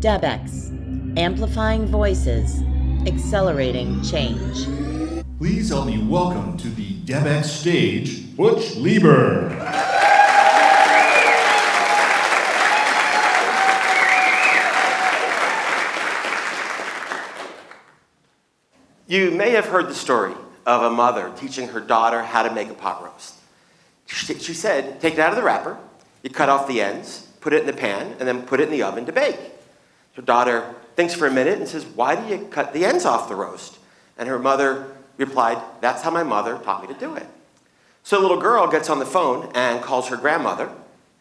DEBx, amplifying voices, accelerating change. Please help me welcome to the DEBx stage, Butch Leiber. You may have heard the story of a mother teaching her daughter how to make a pot roast. She said, take it out of the wrapper, you cut off the ends, put it in the pan, and then put it in the oven to bake. Her daughter thinks for a minute and says, why do you cut the ends off the roast? And her mother replied, that's how my mother taught me to do it. So the little girl gets on the phone and calls her grandmother,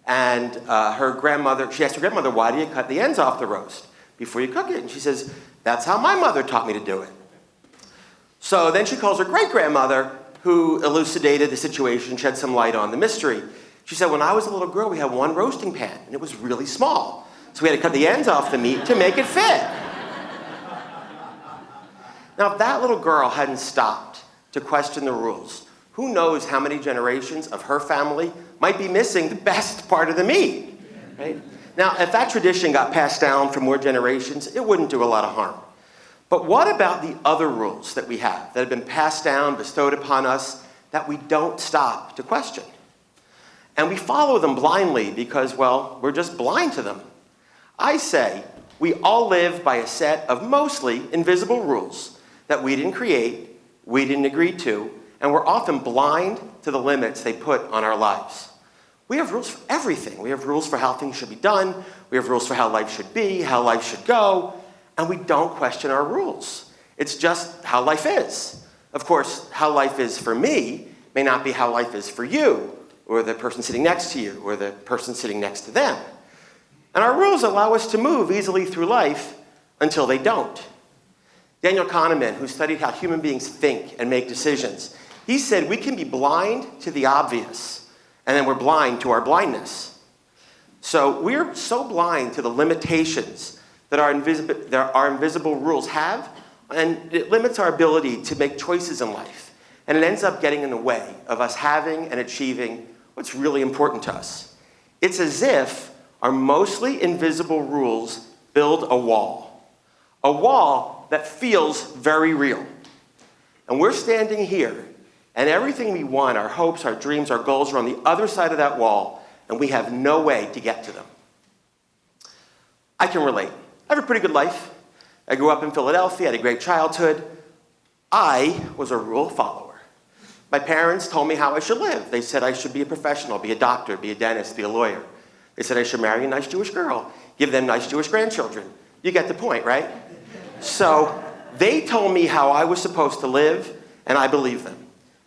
and she asked her grandmother, why do you cut the ends off the roast before you cook it? And she says, that's how my mother taught me to do it. So then she calls her great-grandmother, who elucidated the situation, shed some light on the mystery. She said, when I was a little girl, we had one roasting pan, and it was really small. So we had to cut the ends off the meat to make it fit. Now, if that little girl hadn't stopped to question the rules, who knows how many generations of her family might be missing the best part of the meat, right? Now, if that tradition got passed down for more generations, it wouldn't do a lot of harm. But what about the other rules that we have that have been passed down, bestowed upon us, that we don't stop to question? And we follow them blindly because, well, we're just blind to them. I say we all live by a set of mostly invisible rules that we didn't create, we didn't agree to, and we're often blind to the limits they put on our lives. We have rules for everything. We have rules for how things should be done. We have rules for how life should be, how life should go. And we don't question our rules. It's just how life is. Of course, how life is for me may not be how life is for you, or the person sitting next to you, or the person sitting next to them. And our rules allow us to move easily through life until they don't. Daniel Kahneman, who studied how human beings think and make decisions, he said we can be blind to the obvious, and then we're blind to our blindness. So we're so blind to the limitations that our invisible rules have, and it limits our ability to make choices in life. And it ends up getting in the way of us having and achieving what's really important to us. It's as if our mostly invisible rules build a wall that feels very real. And we're standing here, and everything we want, our hopes, our dreams, our goals are on the other side of that wall, and we have no way to get to them. I can relate. I have a pretty good life. I grew up in Philadelphia, had a great childhood. I was a rule follower. My parents told me how I should live. They said I should be a professional, be a doctor, be a dentist, be a lawyer. They said I should marry a nice Jewish girl, give them nice Jewish grandchildren. You get the point, right? So they told me how I was supposed to live, and I believed them.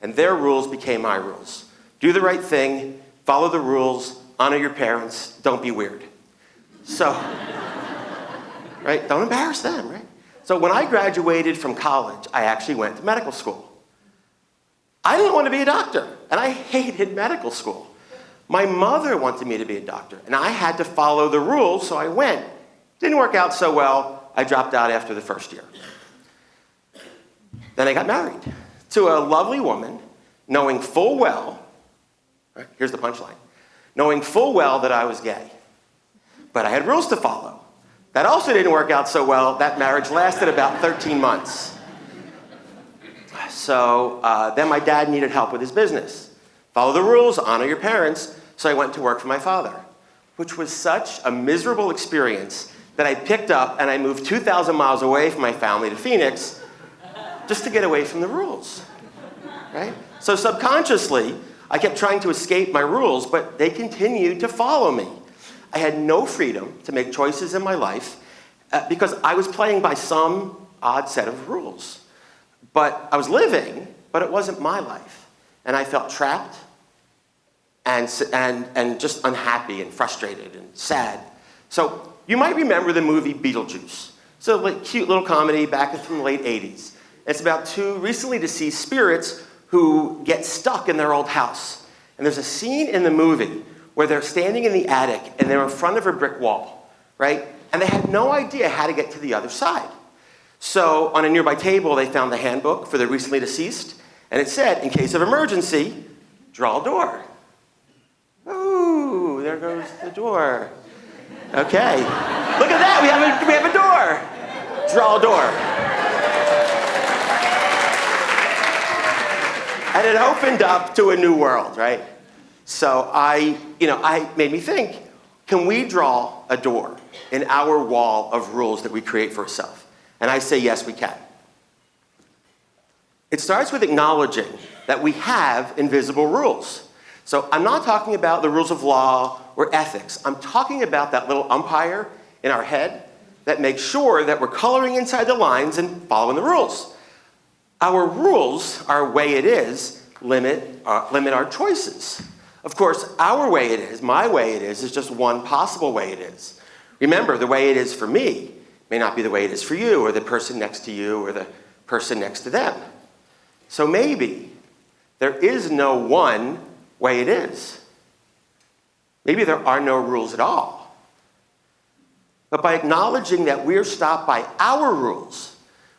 And their rules became my rules. Do the right thing, follow the rules, honor your parents, don't be weird. So, right? Don't embarrass them, right? So when I graduated from college, I actually went to medical school. I didn't want to be a doctor, and I hated medical school. My mother wanted me to be a doctor, and I had to follow the rules, so I went. Didn't work out so well. I dropped out after the first year. Then I got married to a lovely woman, knowing full well, right, here's the punchline, knowing full well that I was gay. But I had rules to follow. That also didn't work out so well. That marriage lasted about 13 months. So then my dad needed help with his business. Follow the rules, honor your parents. So I went to work for my father, which was such a miserable experience that I picked up and I moved 2,000 miles away from my family to Phoenix just to get away from the rules, right? So subconsciously, I kept trying to escape my rules, but they continued to follow me. I had no freedom to make choices in my life because I was playing by some odd set of rules. But I was living, but it wasn't my life. And I felt trapped and just unhappy and frustrated and sad. So you might remember the movie Beetlejuice. It's a cute little comedy back from the late 80s. It's about two recently deceased spirits who get stuck in their old house. And there's a scene in the movie where they're standing in the attic and they're in front of a brick wall, right? And they had no idea how to get to the other side. So on a nearby table, they found the handbook for the recently deceased, and it said, in case of emergency, draw a door. Ooh, there goes the door. Okay. Look at that, we have a door. Draw a door. And it opened up to a new world, right? So I made me think, can we draw a door in our wall of rules that we create for ourselves? And I say, yes, we can. It starts with acknowledging that we have invisible rules. So I'm not talking about the rules of law or ethics. I'm talking about that little umpire in our head that makes sure that we're coloring inside the lines and following the rules. Our rules, our way it is, limit our choices. Of course, our way it is, my way it is just one possible way it is. Remember, the way it is for me may not be the way it is for you, or the person next to you, or the person next to them. So maybe there is no one way it is. Maybe there are no rules at all. But by acknowledging that we're stopped by our rules,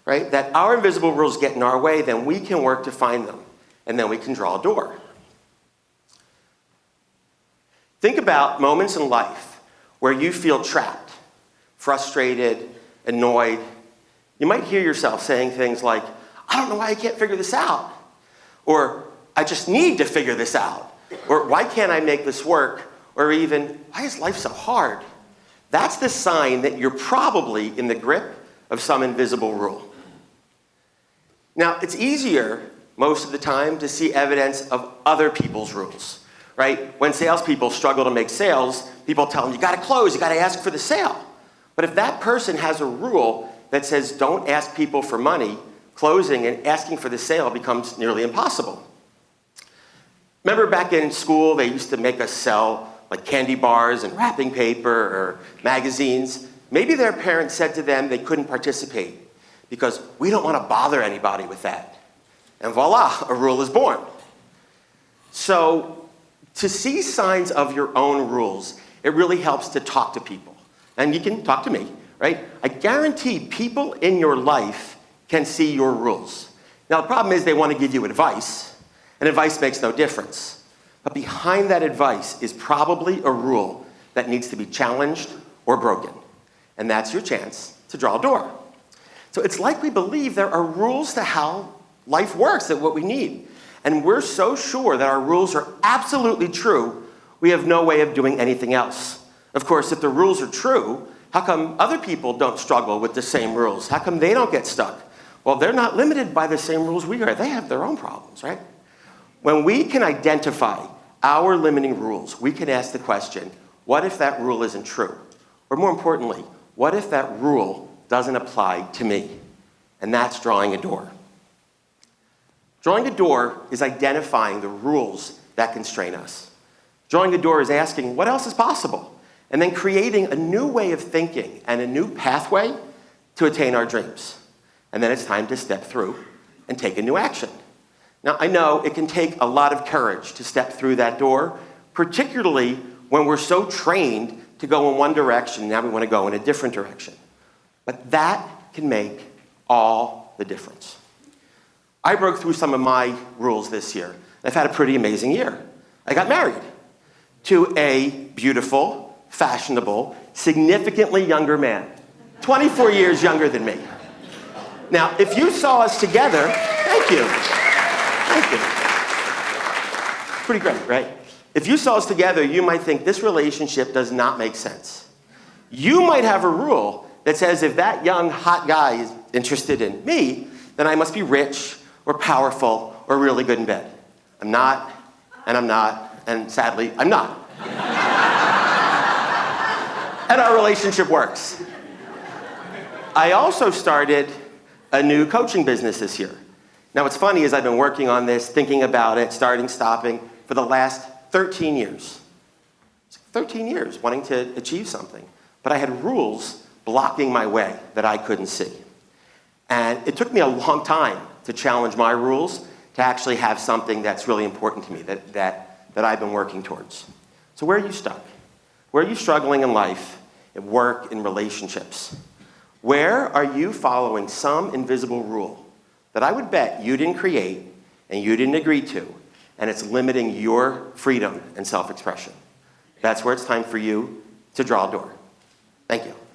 right, that our invisible rules get in our way, then we can work to find them, and then we can draw a door. Think about moments in life where you feel trapped, frustrated, annoyed. You might hear yourself saying things like, I don't know why I can't figure this out. Or, I just need to figure this out. Or, why can't I make this work? Or even, why is life so hard? That's the sign that you're probably in the grip of some invisible rule. Now, it's easier most of the time to see evidence of other people's rules, right? When salespeople struggle to make sales, people tell them, you gotta close, you gotta ask for the sale. But if that person has a rule that says don't ask people for money, closing and asking for the sale becomes nearly impossible. Remember back in school, they used to make us sell like candy bars and wrapping paper or magazines. Maybe their parents said to them they couldn't participate because we don't want to bother anybody with that. And voila, a rule is born. So to see signs of your own rules, it really helps to talk to people. And you can talk to me, right? I guarantee people in your life can see your rules. Now the problem is they want to give you advice, and advice makes no difference. But behind that advice is probably a rule that needs to be challenged or broken. And that's your chance to draw a door. So it's like we believe there are rules to how life works, that what we need. And we're so sure that our rules are absolutely true, we have no way of doing anything else. Of course, if the rules are true, how come other people don't struggle with the same rules? How come they don't get stuck? Well, they're not limited by the same rules we are. They have their own problems, right? When we can identify our limiting rules, we can ask the question, what if that rule isn't true? Or more importantly, what if that rule doesn't apply to me? And that's drawing a door. Drawing a door is identifying the rules that constrain us. Drawing a door is asking, what else is possible? And then creating a new way of thinking and a new pathway to attain our dreams. And then it's time to step through and take a new action. Now, I know it can take a lot of courage to step through that door, particularly when we're so trained to go in one direction, now we want to go in a different direction. But that can make all the difference. I broke through some of my rules this year. I've had a pretty amazing year. I got married to a beautiful, fashionable, significantly younger man, 24 years younger than me. Now, if you saw us together, thank you. Thank you. Pretty great, right? If you saw us together, you might think this relationship does not make sense. You might have a rule that says if that young, hot guy is interested in me, then I must be rich or powerful or really good in bed. I'm not, and sadly, I'm not. And our relationship works. I also started a new coaching business this year. Now what's funny is I've been working on this, thinking about it, starting, stopping, for the last 13 years. 13 years wanting to achieve something. But I had rules blocking my way that I couldn't see. And it took me a long time to challenge my rules to actually have something that's really important to me, that I've been working towards. So where are you stuck? Where are you struggling in life, at work, in relationships? Where are you following some invisible rule that I would bet you didn't create and you didn't agree to, and it's limiting your freedom and self-expression? That's where it's time for you to draw a door. Thank you.